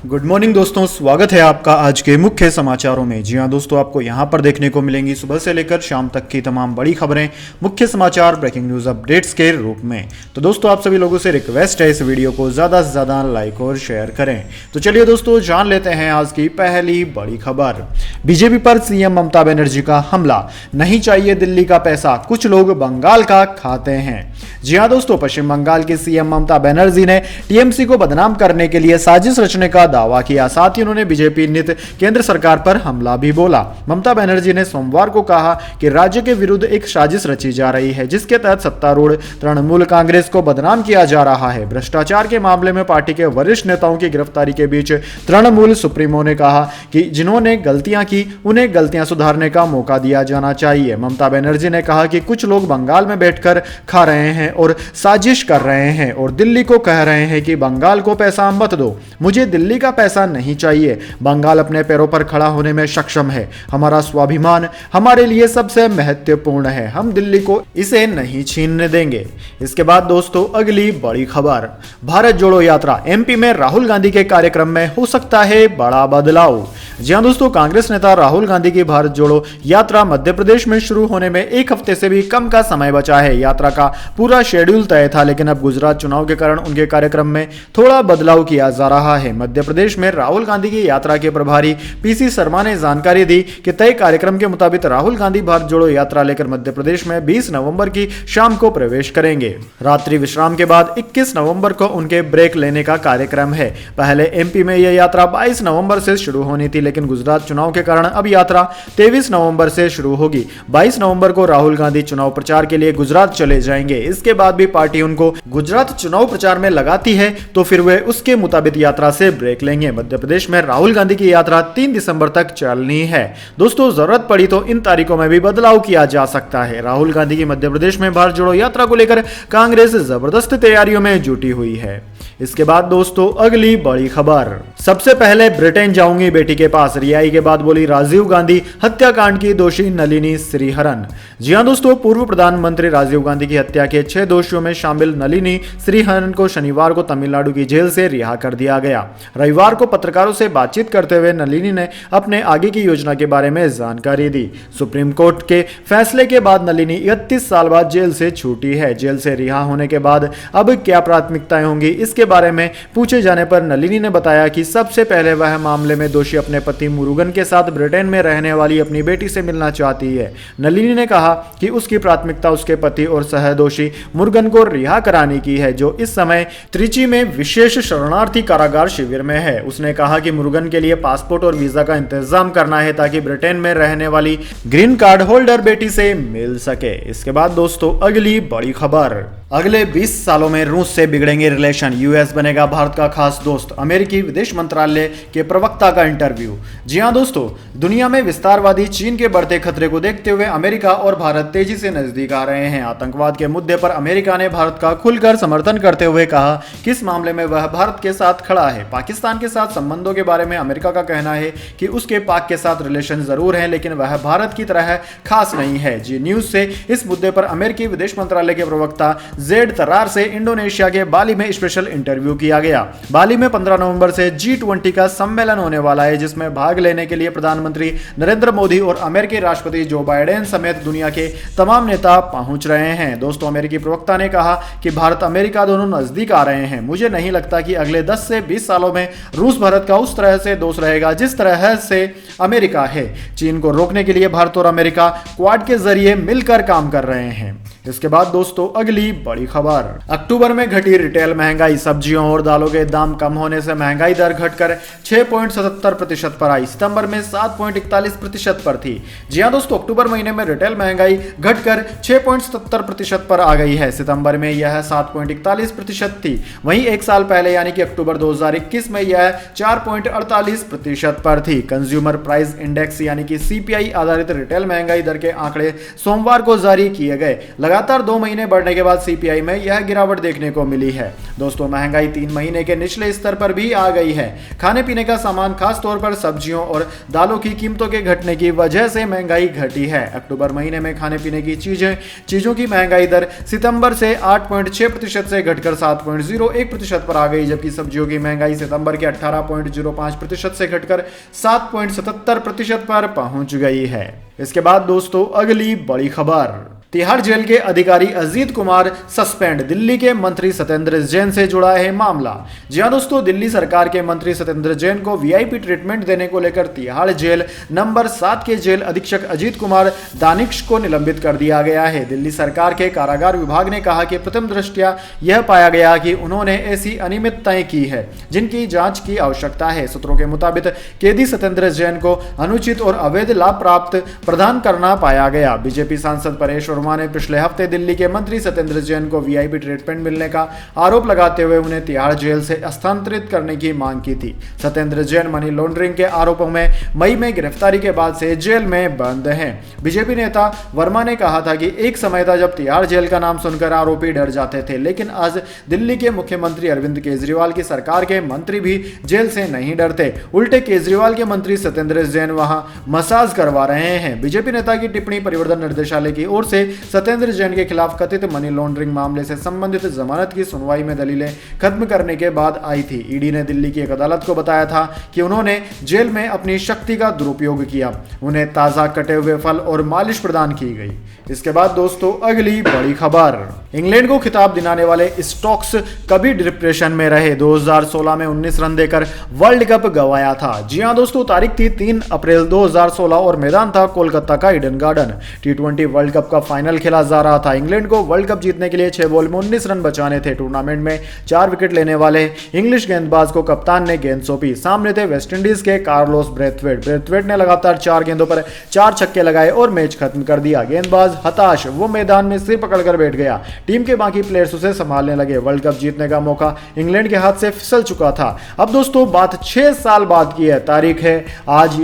Good morning दोस्तों, स्वागत है आपका आज के मुख्य समाचारों में। जी हां दोस्तों, आपको यहां पर देखने को मिलेंगी सुबह से लेकर शाम तक की तमाम बड़ी खबरें, मुख्य समाचार, ब्रेकिंग न्यूज अपडेट्स के रूप में। तो दोस्तों, आप सभी लोगों से रिक्वेस्ट है इस वीडियो को ज़्यादा से ज़्यादा लाइक और शेयर करें। तो चलिए दोस्तों, जान लेते हैं आज की पहली बड़ी खबर। बीजेपी पर सीएम ममता बनर्जी का हमला, नहीं चाहिए दिल्ली का पैसा, कुछ लोग बंगाल का खाते हैं। जी हां दोस्तों, पश्चिम बंगाल की सीएम ममता बनर्जी ने टीएमसी को बदनाम करने के लिए साजिश रचने का दावा किया। साथ ही उन्होंने बीजेपी नीति केंद्र सरकार पर हमला भी बोला। ममता बनर्जी ने सोमवार को कहा कि राज्य के विरुद्ध एक साजिश रची जा रही है जिसके तहत सत्तारूढ़ तृणमूल कांग्रेस को बदनाम किया जा रहा है। भ्रष्टाचार के मामले में पार्टी के वरिष्ठ नेताओं की गिरफ्तारी के बीच तृणमूल सुप्रीमो ने कहा कि जिन्होंने गलतियां की उन्हें गलतियां सुधारने का मौका दिया जाना चाहिए। ममता बनर्जी ने कहा कि कुछ लोग बंगाल में बैठकर खा रहे हैं और साजिश कर रहे हैं और दिल्ली को कह रहे हैं कि बंगाल को पैसा मत दो। मुझे दिल्ली का पैसा नहीं चाहिए। बंगाल अपने पैरों पर खड़ा होने में सक्षम है। हमारा स्वाभिमान हमारे लिए सबसे महत्वपूर्ण है। हम दिल्ली को इसे नहीं छीनने देंगे। इसके बाद दोस्तों, अगली बड़ी खबर, भारत जोड़ो यात्रा, एमपी में राहुल गांधी के कार्यक्रम में हो सकता है बड़ा बदलाव। जी हां दोस्तों, कांग्रेस नेता राहुल गांधी की भारत जोड़ो यात्रा मध्य प्रदेश में शुरू होने में एक हफ्ते से भी कम का समय बचा है। यात्रा का पूरा शेड्यूल तय था, लेकिन अब गुजरात चुनाव के कारण उनके कार्यक्रम में थोड़ा बदलाव किया जा रहा है। मध्य प्रदेश में राहुल गांधी की यात्रा के प्रभारी पीसी शर्मा ने जानकारी दी कि तय कार्यक्रम के मुताबिक राहुल गांधी भारत जोड़ो यात्रा लेकर मध्य प्रदेश में 20 नवंबर की शाम को प्रवेश करेंगे। रात्रि विश्राम के बाद 21 नवंबर को उनके ब्रेक लेने का कार्यक्रम है। पहले एमपी में यह यात्रा 22 नवंबर से शुरू होनी थी, लेकिन गुजरात चुनाव के कारण अब यात्रा 23 नवंबर से शुरू होगी। 22 नवंबर को राहुल गांधी चुनाव प्रचार के लिए गुजरात चले जाएंगे। इसके बाद भी पार्टी उनको गुजरात चुनाव प्रचार में लगाती है तो फिर वे उसके मुताबिक यात्रा से ब्रेक लेंगे। मध्य प्रदेश में राहुल गांधी की यात्रा 3 दिसंबर तक चलनी है। दोस्तों, जरूरत पड़ी तो इन तारीखों में भी बदलाव किया जा सकता है। राहुल गांधी की मध्य प्रदेश में भारत जोड़ो यात्रा को लेकर कांग्रेस जबरदस्त तैयारियों में जुटी हुई है। इसके बाद दोस्तों, अगली बड़ी खबर, सबसे पहले ब्रिटेन जाऊंगी बेटी के पास, रिहाई के बाद बोली राजीव गांधी हत्याकांड की दोषी नलिनी श्रीहरन। जी हां दोस्तों, पूर्व प्रधानमंत्री राजीव गांधी की हत्या के 6 दोषियों में शामिल नलिनी श्रीहरन को शनिवार को तमिलनाडु की जेल से रिहा कर दिया गया। रविवार को पत्रकारों से बातचीत करते हुए नलिनी ने अपने आगे की योजना के बारे में जानकारी दी। सुप्रीम कोर्ट के फैसले के बाद नलिनी 31 साल बाद जेल से छूटी है। जेल से रिहा होने के बाद अब क्या प्राथमिकताएं होंगी, इसके बारे में पूछे जाने पर नलिनी ने बताया कि सबसे पहले वह मामले में दोषी अपने पति मुरुगन के साथ ब्रिटेन में रहने वाली अपनी बेटी से मिलना चाहती है। नलिनी ने कहा कि उसकी प्राथमिकता उसके पति और सहदोषी मुरुगन को रिहा कराने की है, जो इस समय त्रिची में विशेष शरणार्थी कारागार शिविर में है। उसने कहा कि मुरुगन के लिए पासपोर्ट और वीजा का इंतजाम करना है ताकि ब्रिटेन में रहने वाली ग्रीन कार्ड होल्डर बेटी से मिल सके। इसके बाद दोस्तों, अगली बड़ी खबर, अगले 20 सालों में रूस से बिगड़ेंगे रिलेशन, यूएस बनेगा भारत का खास दोस्त, अमेरिकी विदेश मंत्रालय के प्रवक्ता का इंटरव्यू। जी हां दोस्तों, दुनिया में विस्तारवादी चीन के बढ़ते खतरे को देखते हुए अमेरिका और भारत तेजी से नजदीक आ रहे हैं। आतंकवाद के मुद्दे पर अमेरिका ने भारत का खुलकर समर्थन करते हुए कहा कि इस मामले में वह भारत के साथ खड़ा है। पाकिस्तान के साथ संबंधों के बारे में अमेरिका का कहना है कि उसके पाक के साथ रिलेशन जरूर है, लेकिन वह भारत की तरह खास नहीं है। जी न्यूज से इस मुद्दे पर अमेरिकी विदेश मंत्रालय के प्रवक्ता जेड तरार से इंडोनेशिया के बाली में स्पेशल इंटरव्यू किया गया। बाली में 15 नवंबर से G20 का सम्मेलन होने वाला है, जिसमें भाग लेने के लिए प्रधानमंत्री नरेंद्र मोदी और अमेरिकी राष्ट्रपति जो बाइडेन समेत दुनिया के तमाम नेता पहुंच रहे हैं। दोस्तों, अमेरिकी प्रवक्ता ने कहा कि भारत अमेरिका दोनों नजदीक आ रहे हैं। मुझे नहीं लगता कि अगले 10 से 20 सालों में रूस भारत का उस तरह से दोस्त रहेगा जिस तरह से अमेरिका है। चीन को रोकने के लिए भारत और अमेरिका क्वाड के जरिए मिलकर काम कर रहे हैं। इसके बाद दोस्तों, अगली बड़ी खबर, अक्टूबर में घटी रिटेल महंगाई, सब्जियों और दालों के दाम कम होने से महंगाई दर घटकर 6.77% पर आई। सितंबर में 7.41% पर थी। जी हां दोस्तों, अक्टूबर महीने में रिटेल महंगाई घटकर 6.77% पर आ गई है। सितंबर में यह 7.41% थी। वहीं एक साल पहले यानी कि अक्टूबर 2021 में यह 4.48% पर थी। कंज्यूमर प्राइस इंडेक्स यानी कि CPI आधारित रिटेल महंगाई दर के आंकड़े सोमवार को जारी किए गए। लगातार 2 महीने बढ़ने के बाद सीपीआई में यह गिरावट देखने को मिली है। दोस्तों, महंगाई 3 महीने के निचले स्तर पर भी आ गई है। खाने पीने का सामान, खास तौर पर सब्जियों और दालों की कीमतों के घटने की वजह से महंगाई घटी है। अक्टूबर महीने में खाने पीने की चीजों की महंगाई दर सितंबर से 8.6% से घटकर 7.01% पर आ गई, जबकि सब्जियों की महंगाई सितंबर के 18.05% से घटकर 7.77% पर पहुंच गई है। इसके बाद दोस्तों, अगली बड़ी खबर, तिहाड़ जेल के अधिकारी अजीत कुमार सस्पेंड, दिल्ली के मंत्री सत्येंद्र जैन से जुड़ा है मामला। जी हां दोस्तों, दिल्ली सरकार के मंत्री सत्येंद्र जैन को वीआईपी ट्रीटमेंट देने को लेकर तिहाड़ जेल नंबर 7 के जेल अधीक्षक अजीत कुमार दानिश को निलंबित कर दिया गया है। दिल्ली सरकार के कारागार विभाग ने कहा कि प्रथम दृष्टया यह पाया गया कि उन्होंने ऐसी अनियमितताएं की है जिनकी जांच की आवश्यकता है। सूत्रों के मुताबिक कैदी सत्येंद्र जैन को अनुचित और अवैध लाभ प्राप्त प्रदान करना पाया गया। बीजेपी सांसद परेश वर्मा ने पिछले हफ्ते दिल्ली के मंत्री सत्येंद्र जैन को वीआईपी ट्रीटमेंट मिलने का आरोप लगाते हुए उन्हें तिहाड़ जेल से स्थानांतरित करने की मांग की थी। सत्येंद्र जैन मनी लॉन्ड्रिंग के आरोपों में मई में गिरफ्तारी के बाद से जेल में बंद हैं। बीजेपी नेता वर्मा ने कहा था कि एक समय था जब तिहाड़ जेल का नाम सुनकर आरोपी डर जाते थे, लेकिन आज दिल्ली के मुख्यमंत्री अरविंद केजरीवाल की सरकार के मंत्री भी जेल से नहीं डरते। उल्टे केजरीवाल के मंत्री सत्येंद्र जैन वहां मसाज करवा रहे हैं। बीजेपी नेता की टिप्पणी परिवर्तन निर्देशालय की ओर से सत्येंद्र जैन के खिलाफ कथित मनी लॉन्ड्रिंग मामले से संबंधित जमानत की सुनवाई में दलीलें खत्म करने के बाद आई थी। ईडी ने दिल्ली की एक अदालत को बताया था कि उन्होंने जेल में अपनी शक्ति का दुरुपयोग किया। उन्हें ताजा कटे हुए फल और मालिश प्रदान की गई। इसके बाद दोस्तों, अगली बड़ी खबर, इंग्लैंड को खिताब दिलाने वाले स्टोक्स कभी डिप्रेशन में रहे। 2016 में 19 रन देकर वर्ल्ड कप गंवाया था। जी हां दोस्तों, तारीख थी 3 अप्रैल 2016 और मैदान था कोलकाता का ईडन गार्डन। टी20 वर्ल्ड कप का फाइनल खेला जा रहा था। इंग्लैंड को वर्ल्ड कप जीतने के लिए 6 बॉल में 19 रन बचाने थे। टूर्नामेंट में 4 विकेट लेने वाले इंग्लिश गेंदबाज को कप्तान ने गेंद सौंपी। सामने थे वेस्टइंडीज के कार्लोस ब्रेथवेट ने लगातार 4 गेंदों पर 4 छक्के लगाए और मैच खत्म कर दिया। गेंदबाज हताश, वो मैदान में सिर पकड़कर बैठ गया। टीम के बाकी प्लेयर्स उसे संभालने लगे। वर्ल्ड कप जीतने का मौका इंग्लैंड के हाथ से फिसल चुका था। अब दोस्तों, बात 6 साल बाद की है। तारीख है आज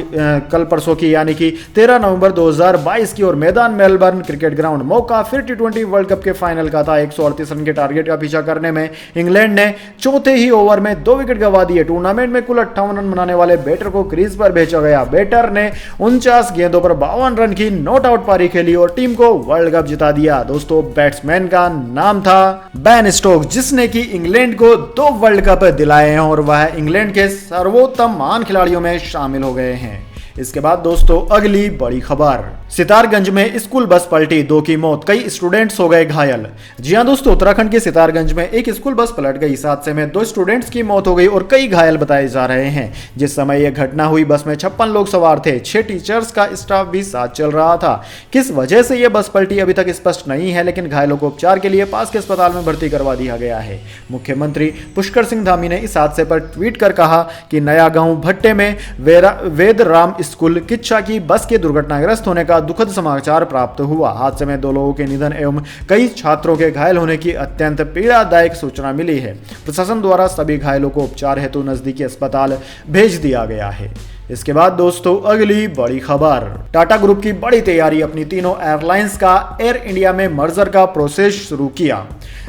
कल परसों की, यानी कि 13 नवंबर 2022 की, और मैदान मेलबर्न क्रिकेट ग्राउंड। मौका फिर टी20 वर्ल्ड कप के फाइनल का था। 138 रन के टारगेट का पीछा करने में इंग्लैंड ने चौथे ही ओवर में 2 विकेट गंवा दिए। टूर्नामेंट में कुल 58 रन बनाने वाले बैटर को क्रीज पर भेजा गया। बैटर ने 49 गेंदों पर 52 रन की नॉट आउट पारी खेली और टीम को वर्ल्ड कप जिता दिया। दोस्तों, बैट्समैन का नाम था बेन स्टोक्स, जिसने कि इंग्लैंड को 2 वर्ल्ड कप दिलाए हैं और वह इंग्लैंड के सर्वोत्तम महान खिलाड़ियों में शामिल हो गए हैं। इसके बाद दोस्तों, अगली बड़ी खबर, सितारगंज में स्कूल बस पलटी, 2 की मौत, कई स्टूडेंट्स हो गए घायल। जी हां दोस्तों, उत्तराखंड के सितारगंज में एक स्कूल बस पलट गई। इस हादसे में 2 स्टूडेंट्स की मौत हो गई और कई घायल बताए जा रहे हैं। जिस समय यह घटना हुई, बस में 56 लोग सवार थे। 6 टीचर्स का स्टाफ भी साथ चल रहा था। किस वजह से यह बस पलटी अभी तक स्पष्ट नहीं है, लेकिन घायलों को उपचार के लिए पास के अस्पताल में भर्ती करवा दिया गया है। मुख्यमंत्री पुष्कर सिंह धामी ने इस हादसे पर ट्वीट कर कहा कि नया गांव भट्टे में वेदराम स्कूल किच्छा की बस के दुर्घटनाग्रस्त होने का दुखद समाचार प्राप्त हुआ। हादसे में 2 लोगों के निधन एवं कई छात्रों के घायल होने की अत्यंत पीड़ादायक सूचना मिली है। प्रशासन द्वारा सभी घायलों को उपचार हेतु नजदीकी अस्पताल भेज दिया गया है। इसके बाद दोस्तों, अगली बड़ी खबर, टाटा ग्रुप की बड़ी तैयारी, अपनी तीनों एयरलाइंस का एयर इंडिया में मर्जर का प्रोसेस शुरू किया।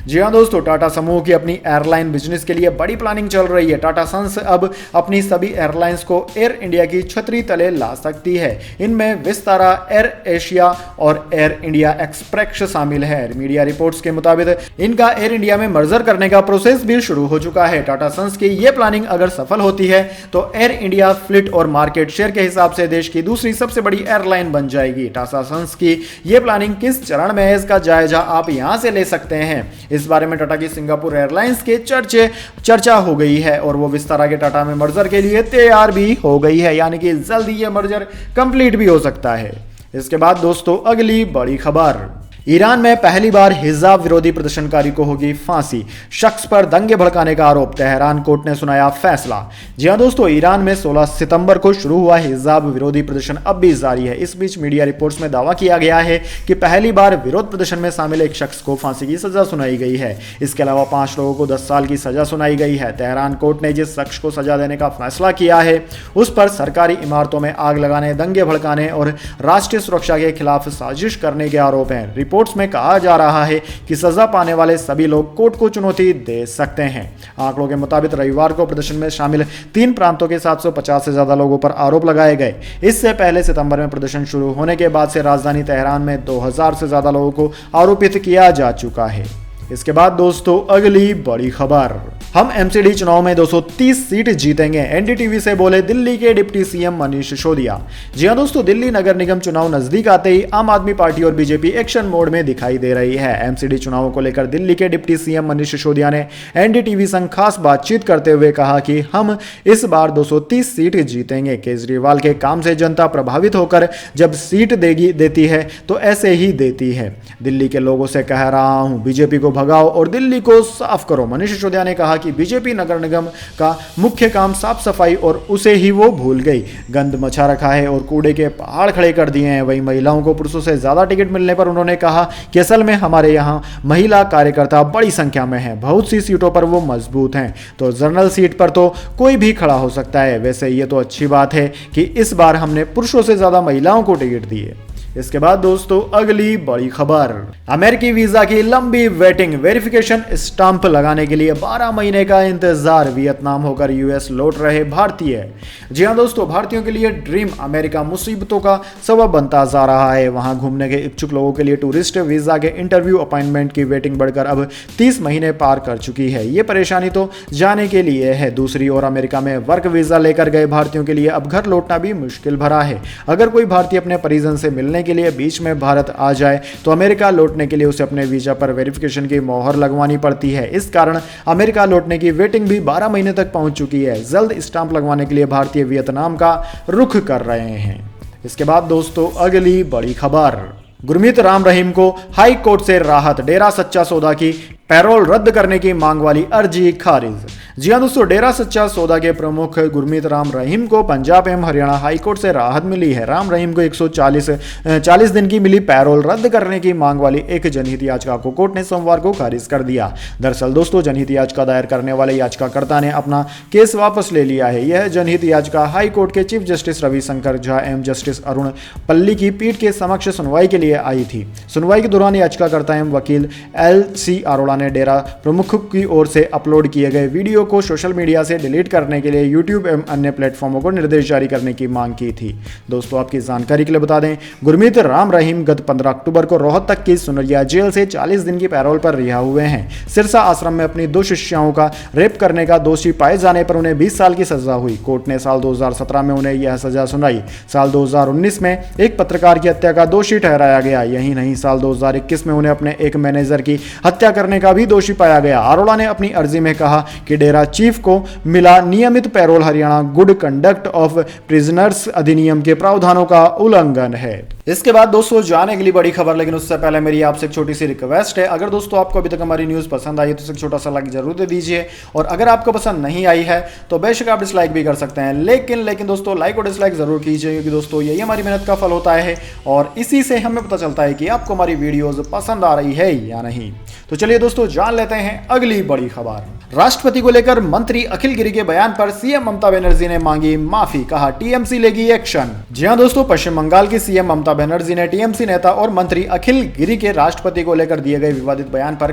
जी हां दोस्तों, टाटा समूह की अपनी एयरलाइन बिजनेस के लिए बड़ी प्लानिंग चल रही है। टाटा सन्स अब अपनी सभी एयरलाइंस को एयर इंडिया की छतरी तले ला सकती है। इनमें विस्तारा, एयर एशिया और एयर इंडिया एक्सप्रेस शामिल है। मीडिया रिपोर्ट्स के मुताबिक इनका एयर इंडिया में मर्जर करने का प्रोसेस भी शुरू हो चुका है। टाटा सन्स की यह प्लानिंग अगर सफल होती है तो एयर इंडिया फ्लीट और मार्केट शेयर के हिसाब से देश की दूसरी सबसे बड़ी एयरलाइन बन जाएगी। टाटा सन्स की यह प्लानिंग किस चरण में है, इसका जायजा आप यहां से ले सकते हैं। इस बारे में टाटा की सिंगापुर एयरलाइंस के चर्चा हो गई है और वो विस्तारा के टाटा में मर्जर के लिए तैयार भी हो गई है, यानी कि जल्दी ये मर्जर कंप्लीट भी हो सकता है। इसके बाद दोस्तों, अगली बड़ी खबर, ईरान में पहली बार हिजाब विरोधी प्रदर्शनकारी को होगी फांसी, शख्स पर दंगे भड़काने का आरोप, तेहरान कोर्ट ने सुनाया फैसला। जी हां दोस्तों, ईरान में 16 सितंबर को शुरू हुआ हिजाब विरोधी प्रदर्शन अब भी जारी है। इस बीच मीडिया रिपोर्ट्स में दावा किया गया है कि पहली बार विरोध प्रदर्शन में शामिल एक शख्स को फांसी की सजा सुनाई गई है। इसके अलावा 5 लोगों को 10 साल की सजा सुनाई गई है। तेहरान कोर्ट ने जिस शख्स को सजा देने का फैसला किया है उस पर सरकारी इमारतों में आग लगाने, दंगे भड़काने और राष्ट्रीय सुरक्षा के खिलाफ साजिश करने के आरोप हैं। रिपोर्ट्स में कहा जा रहा है कि सजा पाने वाले सभी लोग कोर्ट को चुनौती दे सकते हैं। आंकड़ों के मुताबिक रविवार को प्रदर्शन में शामिल 3 प्रांतों के 750 से ज्यादा लोगों पर आरोप लगाए गए। इससे पहले सितंबर में प्रदर्शन शुरू होने के बाद से राजधानी तेहरान में 2000 से ज्यादा लोगों को आरोपित किया जा चुका है। इसके बाद दोस्तों अगली बड़ी खबर, हम एमसीडी चुनाव में 230 सीट जीतेंगे, एनडीटीवी से बोले दिल्ली के डिप्टी सीएम मनीष सिसोदिया। जी हां दोस्तों, दिल्ली नगर निगम चुनाव नजदीक आते ही आम आदमी पार्टी और बीजेपी एक्शन मोड में दिखाई दे रही है। एमसीडी चुनावों को लेकर दिल्ली के डिप्टी सीएम मनीष सिसोदिया ने एनडीटीवी संग खास बातचीत करते हुए कहा कि हम इस बार 230 सीट जीतेंगे। केजरीवाल के काम से जनता प्रभावित होकर जब सीट देती है तो ऐसे ही देती है। दिल्ली के लोगों से कह रहा हूं, बीजेपी को भगाओ और दिल्ली को साफ करो। मनीष सिसोदिया ने कहा कि बीजेपी नगर निगम का मुख्य काम साफ सफाई और उसे ही वो भूल गई। गंद मचा रखा है और कूड़े के पहाड़ खड़े कर दिए हैं। वहीं महिलाओं को पुरुषों से ज्यादा टिकट मिलने पर उन्होंने कहा कि असल में हमारे यहाँ महिला कार्यकर्ता बड़ी संख्या में हैं, बहुत सी सीटों पर वो मजबूत हैं, तो जनरल सीट पर तो कोई भी खड़ा हो सकता है। वैसे ये तो अच्छी बात है कि इस बार हमने पुरुषों से ज्यादा महिलाओं को टिकट दिए। इसके बाद दोस्तों अगली बड़ी खबर, अमेरिकी वीजा की लंबी वेटिंग, वेरिफिकेशन स्टांप लगाने के लिए 12 महीने का इंतजार, वियतनाम होकर यूएस लौट रहे भारतीय। जी हां दोस्तों, भारतीयों के लिए ड्रीम अमेरिका मुसीबतों का सबब बनता जा रहा है। वहां घूमने के इच्छुक लोगों के लिए टूरिस्ट वीजा के इंटरव्यू अपॉइंटमेंट की वेटिंग बढ़कर अब 30 महीने पार कर चुकी है। ये परेशानी तो जाने के लिए है। दूसरी ओर अमेरिका में वर्क वीजा लेकर गए भारतीयों के लिए अब घर लौटना भी मुश्किल भरा है। अगर कोई भारतीय अपने परिजन से मिलने के लिए बीच में भारत आ जाए तो अमेरिका लौटने के लिए उसे अपने वीजा पर वेरिफिकेशन की मोहर लगवानी पड़ती है। इस कारण अमेरिका लौटने की वेटिंग भी 12 महीने तक पहुंच चुकी है। जल्द स्टांप लगवाने के लिए भारतीय वियतनाम का रुख कर रहे हैं। इसके बाद दोस्तों अगली बड़ी खबर, गुरमीत राम रहीम को हाई कोर्ट से राहत, डेरा सच्चा सौदा की पैरोल रद्द करने की मांग वाली अर्जी खारिज। जी हां दोस्तों, डेरा सच्चा सौदा के प्रमुख गुरमीत राम रहीम को पंजाब एवं हरियाणा हाई कोर्ट से राहत मिली है। राम रहीम को 140 दिन की मिली पैरोल रद्द करने की मांग वाली एक जनहित याचिका को कोर्ट ने सोमवार को खारिज कर दिया। दरअसल दोस्तों, जनहित याचिका दायर करने वाले याचिकाकर्ता ने अपना केस वापस ले लिया है। यह जनहित याचिका हाई कोर्ट के चीफ जस्टिस रविशंकर झा एवं जस्टिस अरुण पल्ली की पीठ के समक्ष सुनवाई के लिए आई थी। सुनवाई के दौरान याचिकाकर्ता एवं वकील LC अरोड़ा ने डेरा प्रमुख की ओर से अपलोड किए गए वीडियो को सोशल मीडिया से डिलीट करने के लिए यूट्यूब एवं अन्य प्लेटफॉर्मों को निर्देश जारी करने की मांग की थी। दोस्तों आपकी जानकारी के लिए बता दें, गुरमीत राम रहीम गत 15 अक्टूबर को रोहतक की सुनरिया जेल से 40 दिन की पैरोल पर रिहा हुए हैं। सिरसा आश्रम में अपनी 2 शिष्याओं का रेप करने का दोषी पाए जाने पर उन्हें 20 साल की सजा हुई। कोर्ट ने साल 2017 में उन्हें यह सजा सुनाई। साल 2019 में एक पत्रकार की हत्या का दोषी ठहराया गया। यही नहीं, साल 2021 में उन्हें अपने एक मैनेजर की हत्या करने का भी दोषी पाया गया। अरोड़ा ने अपनी अर्जी में कहा कि डेरा चीफ को मिला नियमित parole Haryana good conduct of prisoners अधिनियम के प्रावधानों का उल्लंघन है। इसके बाद दोस्तों जाने के लिए बड़ी खबर, लेकिन उससे पहले मेरी आपसे एक छोटी सी रिक्वेस्ट है। अगर दोस्तों आपको अभी तक हमारी न्यूज़ पसंद आई है तो एक छोटा सा लाइक जरूर दे दीजिए, और अगर आपको पसंद नहीं आई है तो बेशक आप डिसलाइक भी कर सकते हैं, लेकिन दोस्तों लाइक और डिसलाइक जरूर कीजिए, क्योंकि दोस्तों यही हमारी मेहनत का फल होता है और इसी से हमें पता चलता है कि आपको हमारी वीडियोज पसंद आ रही है या नहीं। तो चलिए दोस्तों जान लेते हैं अगली बड़ी खबर। राष्ट्रपति को लेकर मंत्री अखिल गिरी के बयान पर सीएम ममता बनर्जी ने मांगी माफी, कहा टीएमसी लेगी एक्शन। जी हां दोस्तों, पश्चिम बंगाल की सीएम ममता बनर्जी ने टीएमसी नेता और मंत्री अखिल गिरी के राष्ट्रपति को लेकर दिए गए विवादित बयान पर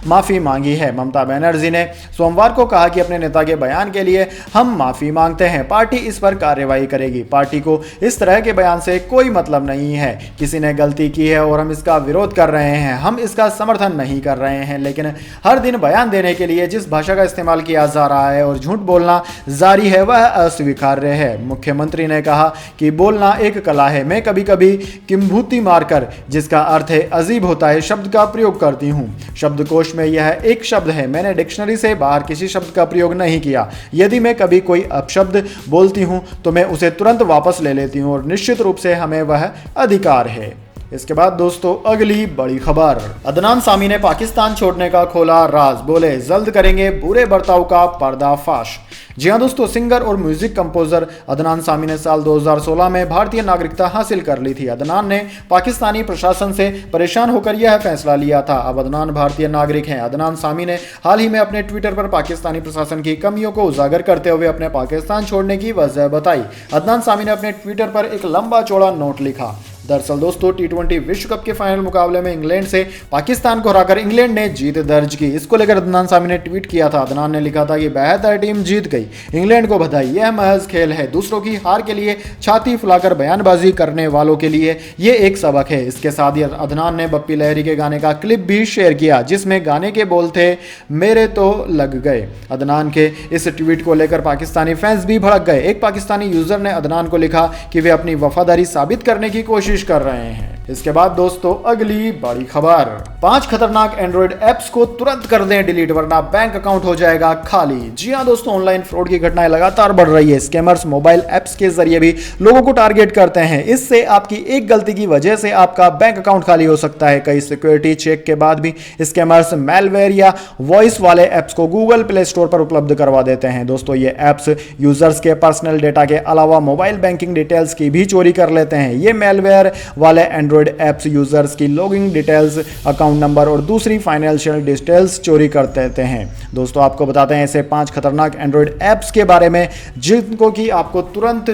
माफी मांगी है। ममता बनर्जी ने सोमवार को कहा कि अपने नेता के बयान के लिए हम माफी मांगते हैं, पार्टी इस पर कार्रवाई करेगी। पार्टी को इस तरह के बयान से कोई मतलब नहीं है। किसी ने गलती की है और हम इसका विरोध कर रहे हैं, हम इसका समर्थन नहीं कर रहे हैं, लेकिन हर दिन बयान देने के लिए जिस भाषा का इस्तेमाल किया जा रहा है और झूठ बोलना जारी है वह अस्वीकार्य है। मुख्यमंत्री ने कहा कि बोलना एक कला है, मैं कभी कभी किंभूति मारकर, जिसका अर्थ है अजीब होता है, शब्द का प्रयोग करती हूं। शब्दकोश में यह एक शब्द है, मैंने डिक्शनरी से बाहर किसी शब्द का प्रयोग नहीं किया। यदि मैं कभी कोई अपशब्द बोलती हूं तो मैं उसे तुरंत वापस ले लेती हूं और निश्चित रूप से हमें वह अधिकार है। इसके बाद दोस्तों अगली बड़ी खबर, अदनान सामी ने पाकिस्तान छोड़ने का खोला राज, बोले जल्द करेंगे बुरे बर्ताव का पर्दाफाश। जी हां दोस्तों, सिंगर और म्यूजिक कंपोजर अदनान सामी ने साल 2016 में भारतीय नागरिकता हासिल कर ली थी। अदनान ने पाकिस्तानी प्रशासन से परेशान होकर यह फैसला लिया था। अब अदनान भारतीय नागरिक हैं। अदनान सामी ने हाल ही में अपने ट्विटर पर पाकिस्तानी प्रशासन की कमियों को उजागर करते हुए अपने पाकिस्तान छोड़ने की वजह बताई। अदनान सामी ने अपने ट्विटर पर एक लंबा चौड़ा नोट लिखा दरअसल दोस्तों T20 विश्व कप के फाइनल मुकाबले में इंग्लैंड से पाकिस्तान को हराकर इंग्लैंड ने जीत दर्ज की। इसको लेकर अदनान सामी ने ट्वीट किया था। अदनान ने लिखा था कि बेहतर टीम जीत गई, इंग्लैंड को बधाई, यह महज खेल है, दूसरों की हार के लिए छाती फुलाकर बयानबाजी करने वालों के लिए ये एक सबक है। इसके साथ ही अदनान ने बप्पी लहरी के गाने का क्लिप भी शेयर किया जिसमें गाने के बोल थे मेरे तो लग गए। अदनान के इस ट्वीट को लेकर पाकिस्तानी फैंस भी भड़क गए। एक पाकिस्तानी यूजर ने अदनान को लिखा कि वे अपनी वफादारी साबित करने की कोशिश कर रहे हैं। इसके बाद दोस्तों अगली बड़ी खबर, 5 खतरनाक एंड्रॉइड ऐप्स को तुरंत कर दें डिलीट वरना बैंक अकाउंट हो जाएगा खाली। जी हां दोस्तों, ऑनलाइन फ्रॉड की घटनाएं लगातार बढ़ रही है। स्कैमर्स मोबाइल ऐप्स के जरिए भी लोगों को टारगेट करते हैं। इससे आपकी एक गलती की वजह से आपका बैंक अकाउंट खाली हो सकता है। कई सिक्योरिटी चेक के बाद भी स्कैमर्स मैलवेयर या वॉइस वाले ऐप्स को गूगल प्ले स्टोर पर उपलब्ध करवा देते हैं। दोस्तों ये ऐप्स यूजर्स के पर्सनल डेटा के अलावा मोबाइल बैंकिंग डिटेल्स की भी चोरी कर लेते हैं। ये मैलवेयर वाले एंड्रॉइड ऐप्स यूजर्स की लॉगिन डिटेल्स, अकाउंट नंबर और दूसरी फाइनेंशियल डिटेल्स चोरी कर देते हैं। दोस्तों आपको बताते हैं ऐसे 5 खतरनाक एंड्रॉइड ऐप्स के बारे में जिनको कि आपको तुरंत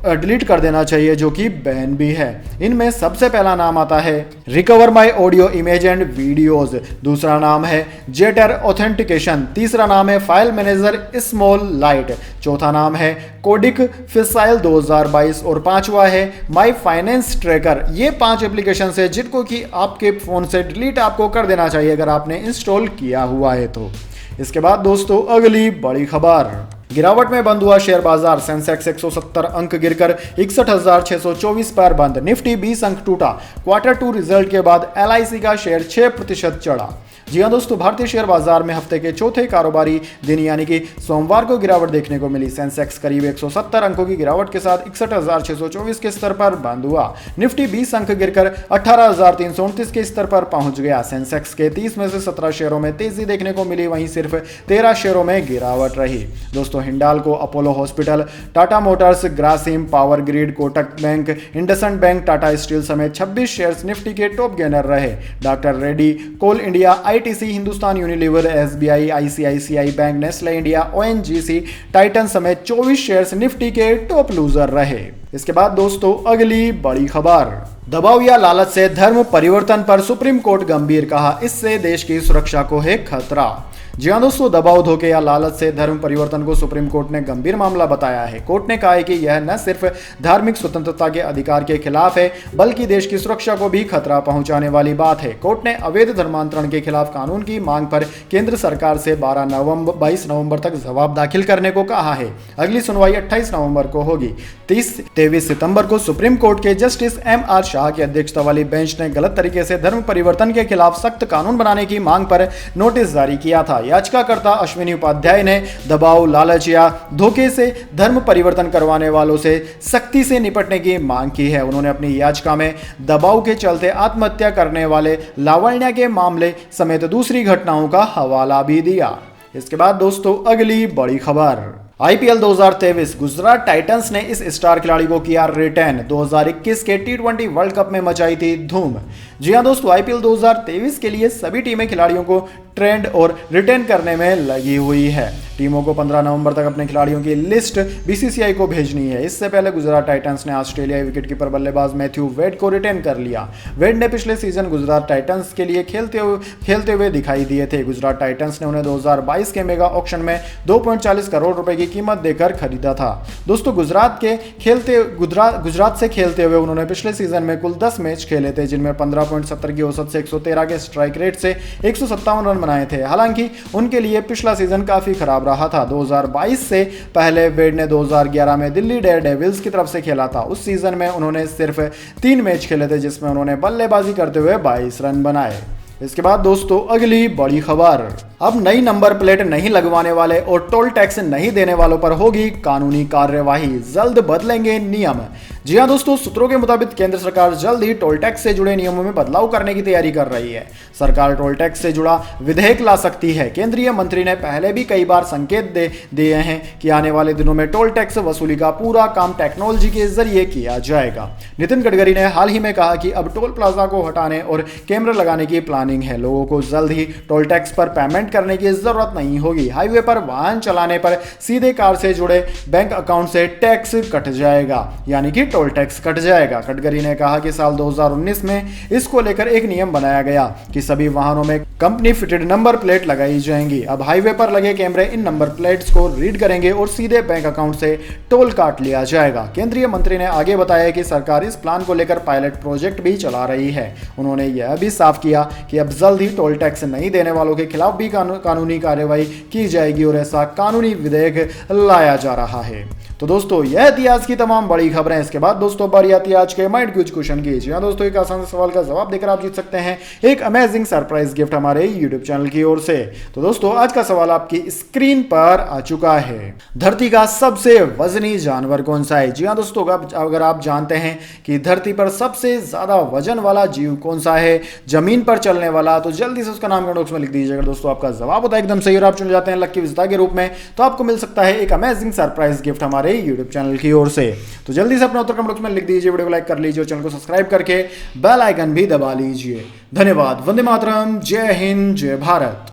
डिलीट कर देना चाहिए, जो कि बैन भी है। इनमें सबसे पहला नाम आता है recover my audio image and videos, दूसरा नाम है जेटर ऑथेंटिकेशन, तीसरा नाम है फाइल मैनेजर स्मॉल लाइट, चौथा नाम है कोडिक फिसाइल 2022 और पांचवा है माई फाइनेंस ट्रैकर। ये 5 एप्लीकेशन है जिनको कि आपके फोन से डिलीट आपको कर देना चाहिए अगर आपने इंस्टॉल किया हुआ है तो। इसके बाद दोस्तों अगली बड़ी खबर, गिरावट में बंद हुआ शेयर बाजार, सेंसेक्स 170 अंक गिरकर 61,624 पर बंद, निफ्टी 20 अंक टूटा। Q2 रिजल्ट के बाद LIC का शेयर 6% चढ़ा। जी हां दोस्तों, भारतीय शेयर बाजार में हफ्ते के चौथे कारोबारी दिन यानी कि सोमवार को गिरावट देखने को मिली। सेंसेक्स करीब 170 अंकों की गिरावट के साथ 61,624 के स्तर पर बंद हुआ। निफ्टी 20 अंक गिरकर 18,329 के स्तर पर पहुंच गया। सेंसेक्स के 30 में से 17 शेयरों में तेजी देखने को मिली, वहीं सिर्फ 13 शेयरों में गिरावट रही। दोस्तों Hindalco, Apollo Hospital, Tata Motors, Grasim, Power Grid, Kotak Bank, IndusInd Bank, Tata Steel समेत 26 शेयर्स निफ्टी के टॉप गेनर रहे। Doctor Reddy, Coal India, ITC, Hindustan Unilever, SBI, ICICI Bank, Nestle India, ONGC, Titan समेत 24 शेयर्स निफ्टी के टॉप लूजर रहे। इसके बाद दोस्तों अगली बड़ी खबर, दबाव या लालच से धर्म परिवर्तन पर सुप्रीम कोर्ट गंभीर, कहा इससे देश की सुरक्षा को है खतरा। जी हां दोस्तों, दबाव, धोखे या लालच से धर्म परिवर्तन को सुप्रीम कोर्ट ने गंभीर मामला बताया है। कोर्ट ने कहा है कि यह न सिर्फ धार्मिक स्वतंत्रता के अधिकार के खिलाफ है बल्कि देश की सुरक्षा को भी खतरा पहुंचाने वाली बात है। कोर्ट ने अवैध धर्मांतरण के खिलाफ कानून की मांग पर केंद्र सरकार से 22 नवंबर तक जवाब दाखिल करने को कहा है। अगली सुनवाई 28 नवंबर को होगी। 23 सितंबर को सुप्रीम कोर्ट के जस्टिस MR शाह की अध्यक्षता वाली बेंच ने गलत तरीके से धर्म परिवर्तन के खिलाफ सख्त कानून बनाने की मांग पर नोटिस जारी किया था। याचिकाकर्ता अश्विनी उपाध्याय ने दबाव, लालच या धोखे से धर्म परिवर्तन करवाने वालों से सख्ती से निपटने की मांग की है। उन्होंने अपनी याचिका में दबाव के चलते आत्महत्या करने वाले लावण्या के मामले समेत दूसरी घटनाओं का हवाला भी दिया। इसके बाद दोस्तों अगली बड़ी खबर, IPL 2023, गुजरात टाइटंस ने इस स्टार खिलाड़ी को किया रिटेन। 2021 के T20 वर्ल्ड कप में मचाई थी धूम। जी हां दोस्तों, IPL 2023 के लिए सभी टीमें खिलाड़ियों को ट्रेंड और रिटेन करने में लगी हुई है। टीमों को 15 नवंबर तक अपने खिलाड़ियों की लिस्ट BCCI को भेजनी है। इससे पहले गुजरात टाइटंस ने ऑस्ट्रेलियाई विकेटकीपर बल्लेबाज मैथ्यू वेड को रिटेन कर लिया। वेड ने पिछले सीजन गुजरात टाइटंस के लिए खेलते हुए दिखाई दिए थे। गुजरात टाइटंस ने उन्हें 2022 के मेगा ऑक्शन में 2.40 करोड़ रुपए की कीमत देकर खरीदा था। दोस्तों गुजरात से खेलते हुए उन्होंने पिछले सीजन में कुल 10 मैच खेले थे, जिनमें 15.70 की औसत से 113 के स्ट्राइक रेट से 157 रन बनाए थे। हालांकि उनके लिए पिछला सीजन काफी खराब रहा था। 2022 से पहले वेड ने 2011 में दिल्ली डेयर डेविल्स की तरफ से खेला था। उस सीजन में उन्होंने सिर्फ 3 मैच खेले थे, जिसमें उन्होंने बल्लेबाजी करते हुए 22 रन बनाए। इसके बाद दोस्तों अगली बड़ी खबर, अब नई नंबर प्लेट नहीं लगवाने वाले और टोल टैक्स नहीं देने वालों पर होगी कानूनी कार्यवाही, जल्द बदलेंगे नियम। जी हां दोस्तों, सूत्रों के मुताबिक केंद्र सरकार जल्द ही टोल टैक्स से जुड़े नियमों में बदलाव करने की तैयारी कर रही है। सरकार टोल टैक्स से जुड़ा विधेयक ला सकती है। केंद्रीय मंत्री ने पहले भी कई बार संकेत दिए हैं कि आने वाले दिनों में टोल टैक्स वसूली का पूरा काम टेक्नोलॉजी के जरिए किया जाएगा। नितिन गडकरी ने हाल ही में कहा कि अब टोल प्लाजा को हटाने और कैमरे लगाने की प्लानिंग है। लोगों को जल्द ही टोल टैक्स पर पेमेंट करने की जरूरत नहीं होगी। हाईवे पर वाहन चलाने पर सीधे कार से जुड़े बैंक अकाउंट से टैक्स कट जाएगा, यानी कि टोल टैक्स कट जाएगा। गडकरी ने कहा कि साल 2019 में इसको लेकर एक नियम बनाया गया कि सभी वाहनों में कंपनी फिटेड नंबर प्लेट लगाई जाएंगी। अब हाईवे पर लगे कैमरे इन नंबर प्लेट्स को रीड करेंगे और सीधे बैंक अकाउंट से टोल काट लिया जाएगा। केंद्रीय मंत्री ने आगे बताया कि सरकार इस प्लान को लेकर पायलट प्रोजेक्ट भी चला रही है। उन्होंने यह भी साफ किया कि अब जल्द ही टोल टैक्स नहीं देने वालों के खिलाफ भी कानूनी कार्रवाई की जाएगी और ऐसा कानूनी विधेयक लाया जा रहा है। तो दोस्तों यह थी आज की तमाम बड़ी खबरें। इसके बाद दोस्तों बारी आती है आज के माइंड क्विज क्वेश्चन की। जी हाँ दोस्तों, एक आसान से सवाल का जवाब देकर आप जीत सकते हैं एक अमेजिंग सरप्राइज गिफ्ट हमारे यूट्यूब चैनल की ओर से। तो दोस्तों आज का सवाल आपकी स्क्रीन पर आ चुका है। धरती का सबसे वजनी जानवर कौन सा है? जी हाँ दोस्तों, अगर आप जानते हैं कि धरती पर सबसे ज्यादा वजन वाला जीव कौन सा है जमीन पर चलने वाला, तो जल्दी से उसका नाम कमेंट बॉक्स में लिख दीजिएगा। दोस्तों आपका जवाब होता है एकदम सही और आप चुन जाते हैं लकी विजेता के रूप में, तो आपको मिल सकता है एक अमेजिंग सरप्राइज गिफ्ट हमारे यूट्यूब चैनल की ओर से। तो जल्दी से अपना उत्तर कमेंट बॉक्स में लिख दीजिए, वीडियो को लाइक कर लीजिए और चैनल को सब्सक्राइब करके बेल आइकन भी दबा लीजिए। धन्यवाद। वंदे मातरम। जय हिंद, जय भारत।